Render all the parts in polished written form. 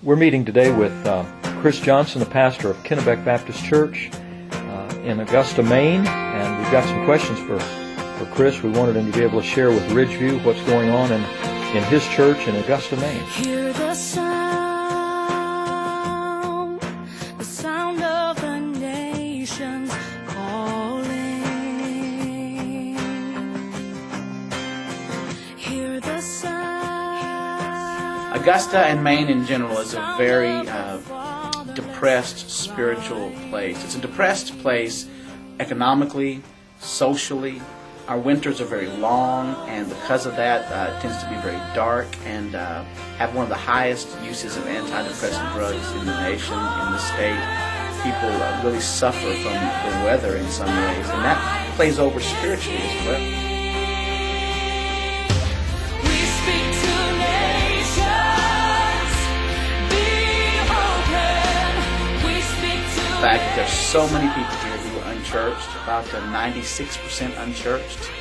We're meeting today with Chris Johnson, the pastor of Kennebec Baptist Church in Augusta, Maine, and we've got some questions for Chris. We wanted him to be able to share with Ridgeview what's going on in his church in Augusta, Maine. Hear the sound of the nations calling. Hear the sound. Augusta and Maine in general is a very depressed spiritual place. It's a depressed place economically, socially. Our winters are very long, and because of that, it tends to be very dark and have one of the highest uses of antidepressant drugs in the nation, in the state. People really suffer from the weather in some ways, and that plays over spiritually as well. The fact that there's so many people here who are unchurched, about 96% unchurched,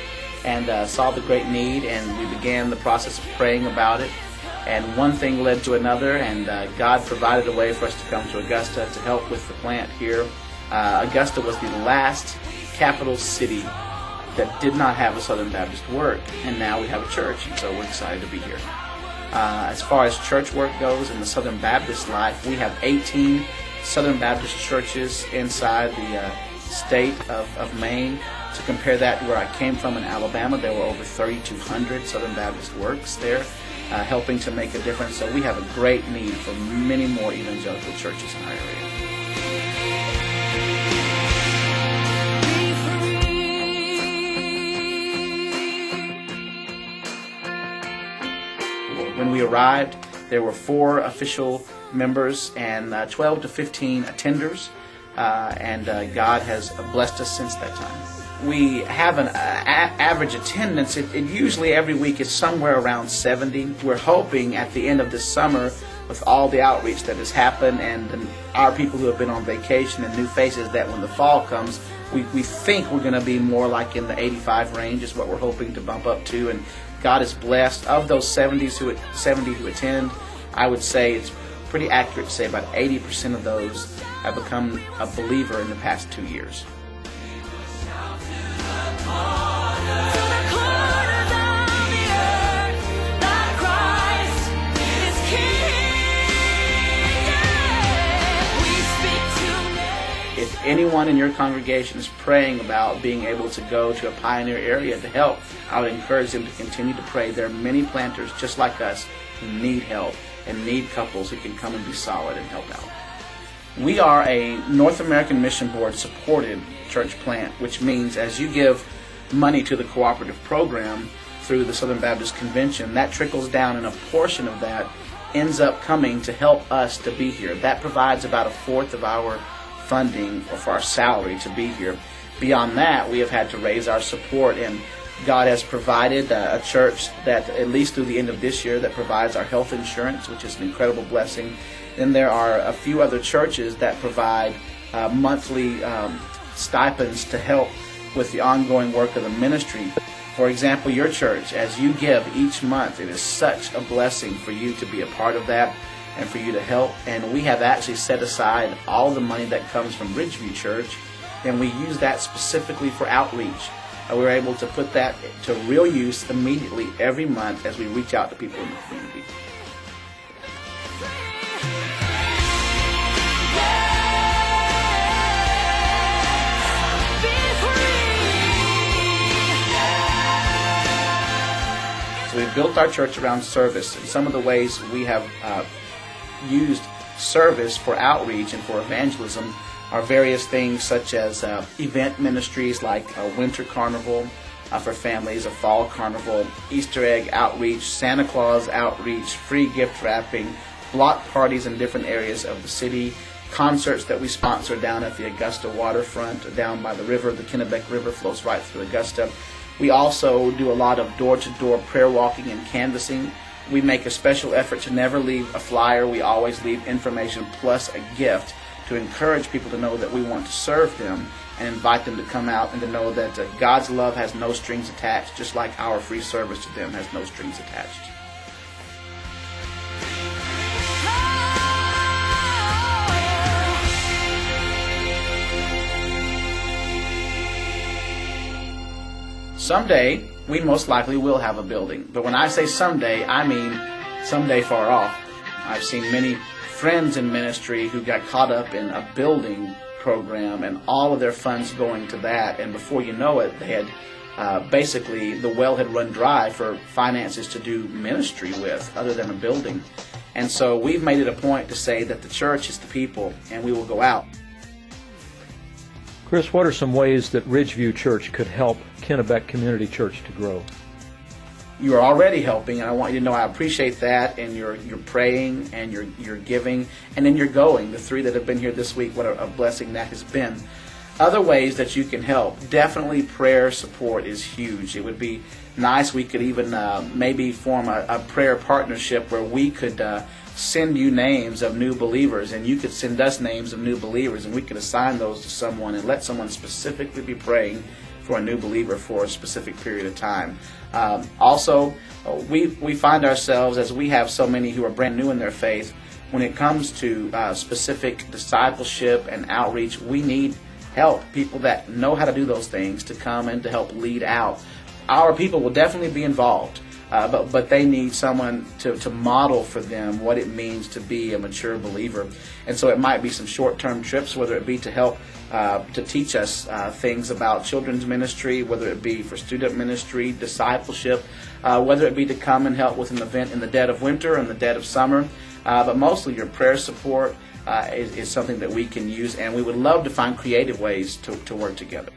and saw the great need, and we began the process of praying about it, and one thing led to another, and God provided a way for us to come to Augusta to help with the plant here. Augusta was the last capital city that did not have a Southern Baptist work, and now we have a church, and so we're excited to be here. As far as church work goes in the Southern Baptist life, we have 18 Southern Baptist churches inside the state of Maine. To compare that to where I came from in Alabama, there were over 3,200 Southern Baptist works there, helping to make a difference. So we have a great need for many more evangelical churches in our area. When we arrived, there were 4 official members and 12 to 15 attenders, and God has blessed us since that time. We have an average attendance. It usually every week is somewhere around 70. We're hoping at the end of this summer, with all the outreach that has happened and our people who have been on vacation and new faces, that when the fall comes, we think we're going to be more like in the 85 range is what we're hoping to bump up to. And God is blessed. Of those 70 who attend, I would say it's pretty accurate to say about 80% of those have become a believer in the past 2 years. If anyone in your congregation is praying about being able to go to a pioneer area to help, I would encourage them to continue to pray. There are many planters just like us who need help and need couples who can come and be solid and help out. We are a North American Mission Board supported church plant, which means as you give money to the cooperative program through the Southern Baptist Convention, that trickles down and a portion of that ends up coming to help us to be here. That provides about 1/4 of our funding for our salary to be here. Beyond that, we have had to raise our support, and God has provided a church that, at least through the end of this year, that provides our health insurance, which is an incredible blessing. Then there are a few other churches that provide monthly stipends to help with the ongoing work of the ministry. For example, your church, as you give each month, it is such a blessing for you to be a part of that and for you to help. And we have actually set aside all the money that comes from Ridgeview Church, and we use that specifically for outreach. We're able to put that to real use immediately every month as we reach out to people in the community. So we've built our church around service, and some of the ways we have used service for outreach and for evangelism are various things such as event ministries like a winter carnival for families, a fall carnival, Easter egg outreach, Santa Claus outreach, free gift wrapping, block parties in different areas of the city, concerts that we sponsor down at the Augusta waterfront, down by the river. The Kennebec River flows right through Augusta. We also do a lot of door-to-door prayer walking and canvassing. We make a special effort to never leave a flyer. We always leave information plus a gift to encourage people to know that we want to serve them and invite them to come out and to know that God's love has no strings attached, just like our free service to them has no strings attached. Someday, we most likely will have a building. But when I say someday, I mean someday far off. I've seen many friends in ministry who got caught up in a building program and all of their funds going to that, and before you know it, they had basically the well had run dry for finances to do ministry with other than a building. And so we've made it a point to say that the church is the people, and we will go out. Chris, what are some ways that Ridgeview Church could help Kennebec Community Church to grow? You are already helping, and I want you to know I appreciate that, and you're praying, and you're giving, and then you're going. The three that have been here this week, what a blessing that has been. Other ways that you can help, definitely prayer support is huge. It would be nice we could even maybe form a prayer partnership where we could send you names of new believers, and you could send us names of new believers, and we could assign those to someone and let someone specifically be praying for a new believer for a specific period of time. Also, we find ourselves, as we have so many who are brand new in their faith, when it comes to specific discipleship and outreach, we need help, people that know how to do those things to come and to help lead out. Our people will definitely be involved, but they need someone to model for them what it means to be a mature believer. And so it might be some short-term trips, whether it be to help to teach us things about children's ministry, whether it be for student ministry, discipleship, whether it be to come and help with an event in the dead of winter and the dead of summer. But mostly your prayer support is something that we can use, and we would love to find creative ways to work together.